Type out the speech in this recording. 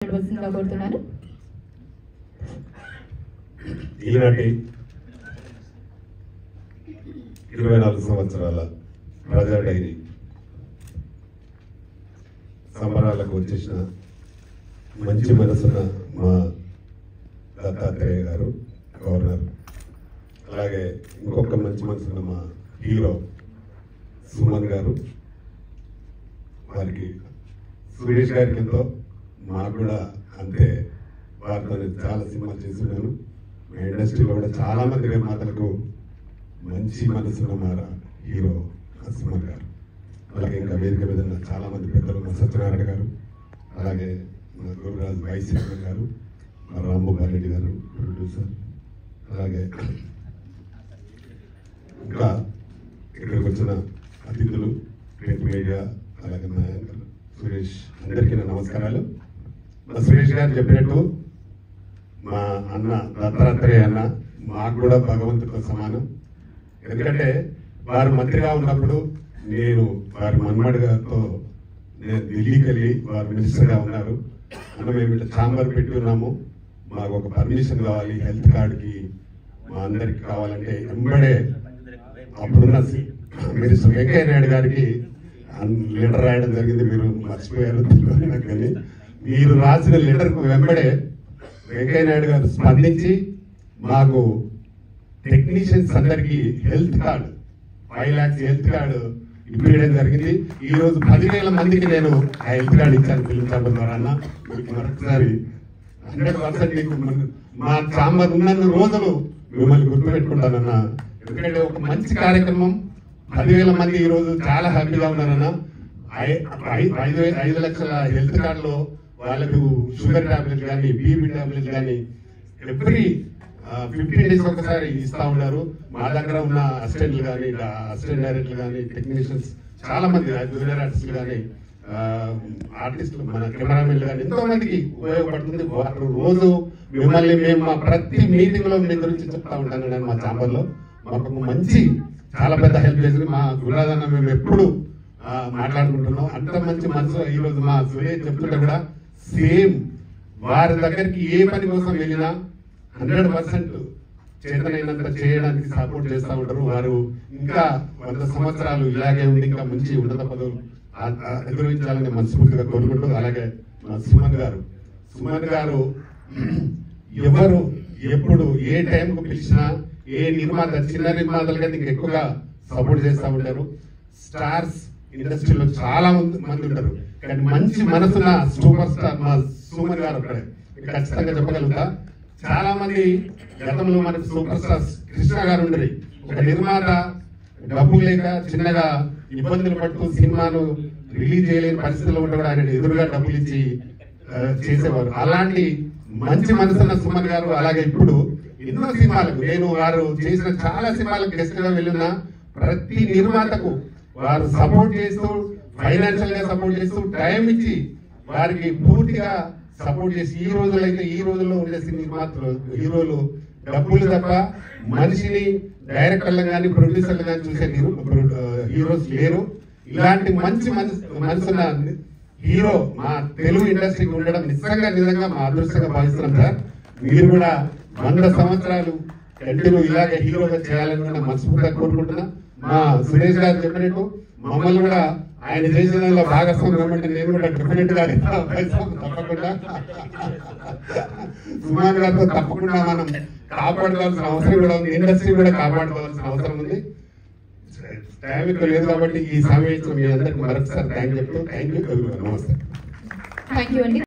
కోరుతున్నాను. ఈనాటి 24 సంవత్సరాల ప్రజా డైరీ సంబరాలకు వచ్చేసిన మంచి మనసున మా దత్తాత్రేయ గారు గవర్నర్, అలాగే ఇంకొక మంచి మనసున మా హీరో సుమన్ గారు, వారికి సురేష్ గారికి ఎంతో, మాకు కూడా అంతే. వారితో చాలా సినిమాలు చేస్తున్నాను. మా ఇండస్ట్రీలో కూడా చాలా మంది నిర్మాతలకు మంచి మనసున్న మా హీరో సుమన్ గారు, అలాగే ఇంకా వేదిక మీద చాలా మంది పెద్దలు, మా సత్యనారాయణ గారు, అలాగే మా గురురాజు వైస్ చైర్మన్ గారు, మా రాంభూపాల్ రెడ్డి గారు ప్రొడ్యూసర్, అలాగే ఇంకా ఇక్కడికి వచ్చిన అతిథులు, ప్రింట్ మీడియా, అలాగే మా యాంకర్ సురేష్, అందరికీ నా నమస్కారాలు. మా సురేష్ గారు చెప్పినట్టు మా అన్న దత్తాత్రేయ అన్న మాకు కూడా భగవంతుడితో సమానం. ఎందుకంటే వారు మంత్రిగా ఉన్నప్పుడు నేను వారి మన్మడి గారితో నేను ఢిల్లీకి వెళ్ళి వారు మినిస్టర్గా ఉన్నారు. అన్న మేము ఇట్లా ఛాంబర్ పెట్టి ఉన్నాము, మాకు ఒక పర్మిషన్ కావాలి, హెల్త్ కార్డుకి మా అందరికి కావాలంటే వెంబడే అప్పుడున్న మినిస్టర్ వెంకయ్య నాయుడు గారికి లెటర్ రాయడం జరిగింది. మీరు మర్చిపోయారు నాకు, కానీ మీరు రాసిన లెటర్కు వెంబడే వెంకయ్య నాయుడు గారు స్పందించి మాకు టెక్నీషియన్స్ అందరికీ health card 5 lakhs health card ఇప్పించడం జరిగింది. ఈ రోజు 10,000 మందికి నేను ఆ హెల్త్ కార్డు ఇచ్చాను ఫిల్మ్ ఛాంబర్ ద్వారా. అన్న మీకు మరొకసారి 100% మీకు మా ఛాంబర్ ఉన్నన్ని రోజులు మిమ్మల్ని గుర్తుపెట్టుకుంటానన్న. ఎందుకంటే ఒక మంచి కార్యక్రమం, 10,000 మంది ఈ రోజు చాలా హ్యాపీగా ఉన్నారన్న. 5 లక్షల హెల్త్ కార్డులో వాళ్ళకు షుగర్ టాబ్లెట్ కానీ, బీపీ టాబ్లెట్ కానీ ఎవ్రీ 15 days ఒకసారి ఇస్తా ఉన్నారు. మా దగ్గర ఉన్న అసిస్టెంట్లు కానీ, అసిస్టెంట్ డైరెక్టర్లు కానీ, టెక్నీషియన్స్ చాలా మంది, జూనియర్ ఆర్టిస్టులు కానీ, ఆర్టిస్టులు, మన కెమెరామెన్లు కానీ ఎంతో మందికి ఉపయోగపడుతుంది. వారు రోజు మిమ్మల్ని మేము మా ప్రతి మీటింగ్ లో మీ గురించి చెప్తా ఉంటాను నేను. మా ఛాంబర్లో మాకు మంచి చాలా పెద్ద హెల్ప్ చేసింది. మా గురురాజన్న మేము ఎప్పుడు మాట్లాడుకుంటున్నాం. అంత మంచి మనసు. ఈ రోజు మా సురేష్ చెప్తుంటే కూడా సేమ్ వారి దగ్గరికి ఏ పని కోసం వెళ్ళినా 100% చేతనైనంత చేయడానికి సపోర్ట్ చేస్తూ ఉంటారు. వారు ఇంకా 100 సంవత్సరాలు ఇలాగే ఉండి ఇంకా మంచి ఉన్నత పదవులు అధిరోహించాలని మనస్ఫూర్తిగా కోరుకుంటూ, అలాగే మా సుమన్ గారు ఎవరు ఎప్పుడు ఏ టైంకు పిలిచినా, ఏ నిర్మాత, చిన్న నిర్మాతలు కానీ ఇంకా ఎక్కువగా సపోర్ట్ చేస్తూ ఉంటారు. స్టార్స్ ఇండస్ట్రీలో చాలా మంది ఉంటారు, కానీ మంచి మనసున సూపర్ స్టార్ మా సుమన్ గారు ఒక్కడే ఖచ్చితంగా చెప్పగలుగుతా. చాలా మంది గతంలో మనకి సూపర్ స్టార్స్ కృష్ణ గారు ఉండేది. ఒక నిర్మాత డబ్బు లేక చిన్నగా ఇబ్బందులు పడుతూ సినిమాను రిలీజ్ చేయలేని పరిస్థితుల్లో ఉంటే కూడా ఆయన ఎదురుగా డబ్బులు ఇచ్చి చేసేవారు. అలాంటి మంచి మనసున్న సుమన్ గారు, అలాగే ఇప్పుడు ఎన్నో సినిమాలకు నేను వారు చేసిన చాలా సినిమాలకు గెస్ట్ గా వెళ్ళిన ప్రతి నిర్మాతకు వారు సపోర్ట్ చేస్తూ, ఫైనాన్షియల్ గా సపోర్ట్ చేస్తూ, టైం ఇచ్చి వారికి పూర్తిగా సపోర్ట్ చేసి, ఈ రోజుల్లో ఉండే నిర్మాతలు, హీరోలు డబ్బులు తప్ప మనిషిని, డైరెక్టర్లు కానీ, ప్రొడ్యూసర్లు కానీ చూసే హీరోస్ లేరు. ఇలాంటి మంచి మనసున్న హీరో మా తెలుగు ఇండస్ట్రీకి ఉండడం నిజంగా మా అదృష్టంగా భావిస్తున్నాం సార్. మీరు కూడా 100 సంవత్సరాలు కంటిన్యూ ఇలాగే హీరోగా చేయాలని కూడా మనస్ఫూర్తిగా కోరుకుంటున్నా. మా సురేష్ గారు చెప్పినట్టు మమ్మల్ని కూడా ఆయన చేసిన భాగస్వామ్యం అంటే నేను కూడా డెఫినెట్ గా తప్పకుండా సుమాన్ గారితో తప్పకుండా మనం కాపాడుకోవాల్సిన అవసరం కూడా ఉంది. ఇండస్ట్రీ కూడా కాపాడుకోవాల్సిన అవసరం ఉంది. టైం ఇక్కడ లేదు కాబట్టి ఈ సమయం మీ అందరికి మరొకసారి థ్యాంక్ యూ. నమస్తే. థ్యాంక్ యూ అండి.